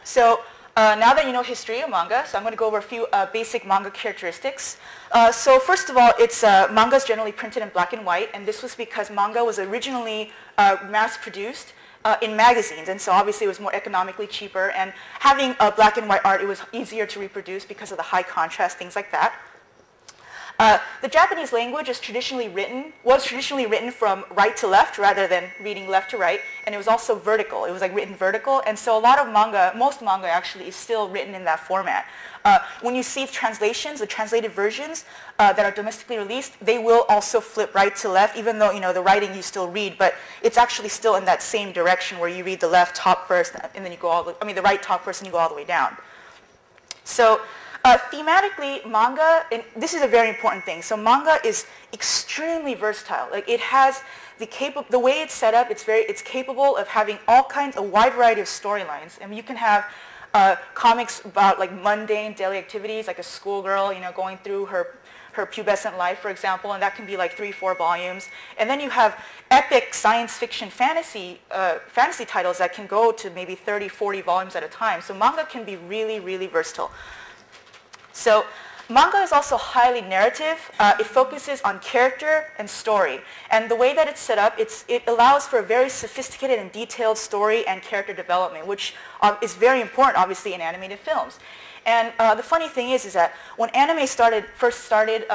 So now that you know history of manga, so I'm going to go over a few basic manga characteristics. So first of all, manga is generally printed in black and white, and this was because manga was originally mass-produced in magazines, and so obviously it was more economically cheaper, and having black and white art, it was easier to reproduce because of the high contrast, things like that. The Japanese language was traditionally written from right to left rather than reading left to right, and it was also vertical. It was like written vertical, and so a lot of manga, most manga actually, is still written in that format. When you see translations, the translated versions that are domestically released, they will also flip right to left, even though the writing you still read, but it's actually still in that same direction where you read the left top first, and then you go the right top first, and you go all the way down. So. Thematically, manga, and this is a very important thing, so manga is extremely versatile. Like it has the way it's set up, it's capable of having a wide variety of storylines. I mean, you can have comics about like mundane daily activities, like a schoolgirl, going through her pubescent life, for example, and that can be like 3-4 volumes. And then you have epic science fiction fantasy titles that can go to maybe 30-40 volumes at a time. So manga can be really, really versatile. So manga is also highly narrative. It focuses on character and story. And the way that it's set up, it allows for a very sophisticated and detailed story and character development, which is very important, obviously, in animated films. And the funny thing is that when anime first started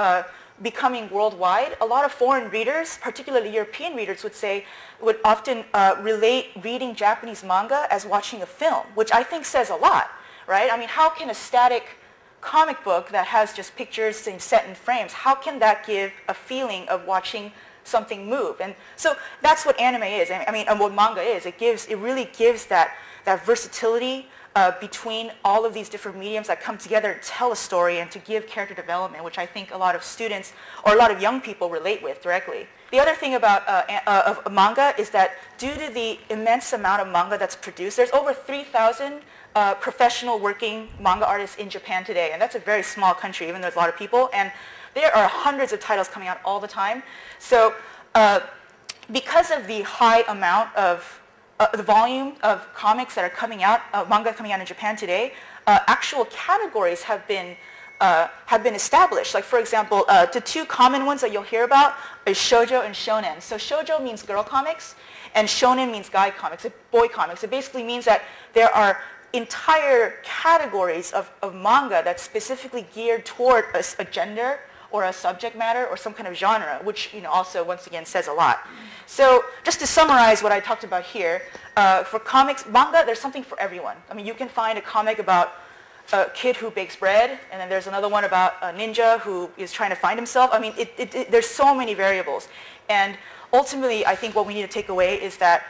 becoming worldwide, a lot of foreign readers, particularly European readers, would often relate reading Japanese manga as watching a film, which I think says a lot, right? I mean, how can a static comic book that has just pictures set in frames, how can that give a feeling of watching something move? And so that's what anime is. I mean, and what manga is. It really gives that versatility between all of these different mediums that come together to tell a story and to give character development, which I think a lot of students or a lot of young people relate with directly. The other thing about of manga is that due to the immense amount of manga that's produced, there's over 3,000 professional working manga artists in Japan today, and that's a very small country, even though there's a lot of people, and there are hundreds of titles coming out all the time. So because of the high amount of the volume of comics that are coming out, manga coming out in Japan today, actual categories have been established. Like for example, the two common ones that you'll hear about is shoujo and shonen. So shoujo means girl comics, and shonen means guy comics, boy comics. It basically means that there are entire categories of manga that's specifically geared toward a gender or a subject matter or some kind of genre, which also once again says a lot. So just to summarize what I talked about here, for comics, manga, there's something for everyone. I mean, you can find a comic about a kid who bakes bread, and then there's another one about a ninja who is trying to find himself. I mean, there's so many variables. And ultimately, I think what we need to take away is that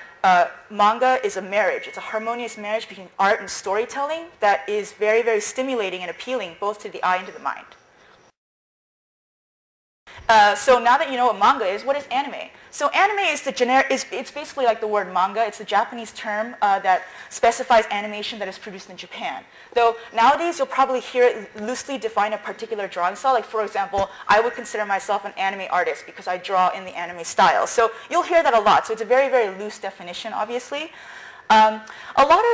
manga is a marriage. It's a harmonious marriage between art and storytelling that is very, very stimulating and appealing both to the eye and to the mind. So now that you know what manga is, what is anime? So anime is it's basically like the word manga. It's a Japanese term that specifies animation that is produced in Japan. Though nowadays you'll probably hear it loosely define a particular drawing style. Like for example, I would consider myself an anime artist because I draw in the anime style. So you'll hear that a lot. So it's a very, very loose definition, obviously. A lot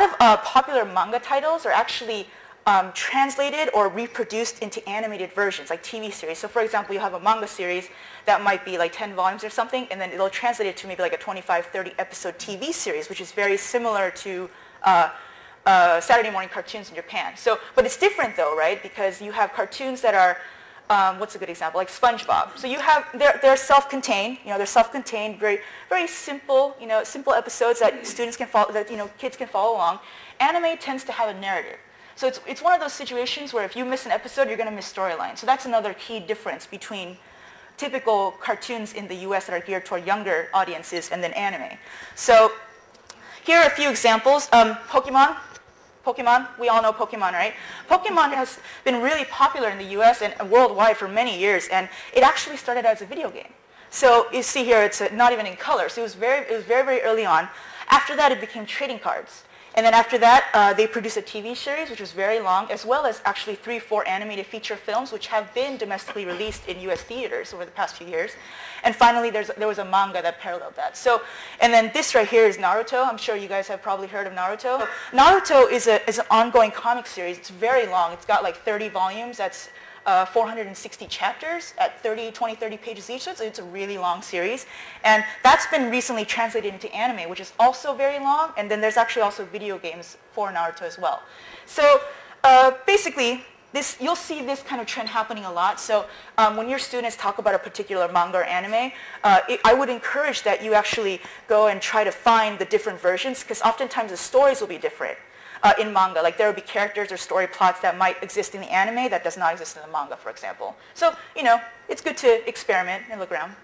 of popular manga titles are actually translated or reproduced into animated versions, like TV series. So for example, you have a manga series that might be like 10 volumes or something, and then it'll translate it to maybe like a 25, 30 episode TV series, which is very similar to Saturday morning cartoons in Japan. So, but it's different though, right? Because you have cartoons that are, what's a good example? Like SpongeBob. So you have, they're self-contained, they're self-contained, very, very simple, simple episodes that students can follow, that, kids can follow along. Anime tends to have a narrative. So it's one of those situations where if you miss an episode, you're going to miss storyline. So that's another key difference between typical cartoons in the US that are geared toward younger audiences and then anime. So here are a few examples. Pokemon, we all know Pokemon, right? Pokemon has been really popular in the US and worldwide for many years, and it actually started out as a video game. So you see here, it's not even in color. So it was very, very early on. After that, it became trading cards. And then after that, they produced a TV series, which was very long, as well as actually 3-4 animated feature films, which have been domestically released in US theaters over the past few years. And finally, there was a manga that paralleled that. So, and then this right here is Naruto. I'm sure you guys have probably heard of Naruto. Naruto is an ongoing comic series. It's very long. It's got like 30 volumes. That's 460 chapters at 30 pages each, so it's a really long series. And that's been recently translated into anime, which is also very long, and then there's actually also video games for Naruto as well. So basically, you'll see this kind of trend happening a lot. So when your students talk about a particular manga or anime, I would encourage that you actually go and try to find the different versions, because oftentimes the stories will be different. In manga, like there will be characters or story plots that might exist in the anime that does not exist in the manga, for example. So, you know, it's good to experiment and look around.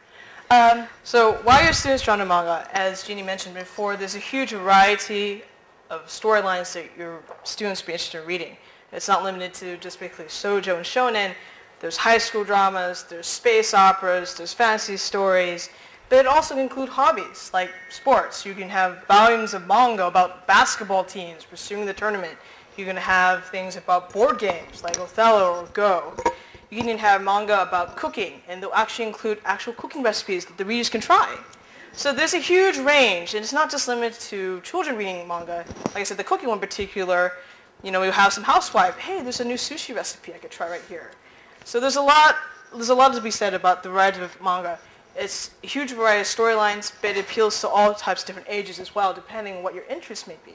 So while your students draw to manga, as Jeannie mentioned before, there's a huge variety of storylines that your students will be interested in reading. It's not limited to just basically shoujo and shonen. There's high school dramas, there's space operas, there's fantasy stories. But it also can include hobbies, like sports. You can have volumes of manga about basketball teams pursuing the tournament. You can have things about board games, like Othello or Go. You can even have manga about cooking, and they'll actually include actual cooking recipes that the readers can try. So there's a huge range, and it's not just limited to children reading manga. Like I said, the cooking one in particular, you know, we have some housewife. Hey, there's a new sushi recipe I could try right here. So there's a lot to be said about the variety of manga. It's a huge variety of storylines, but it appeals to all types of different ages as well, depending on what your interests may be.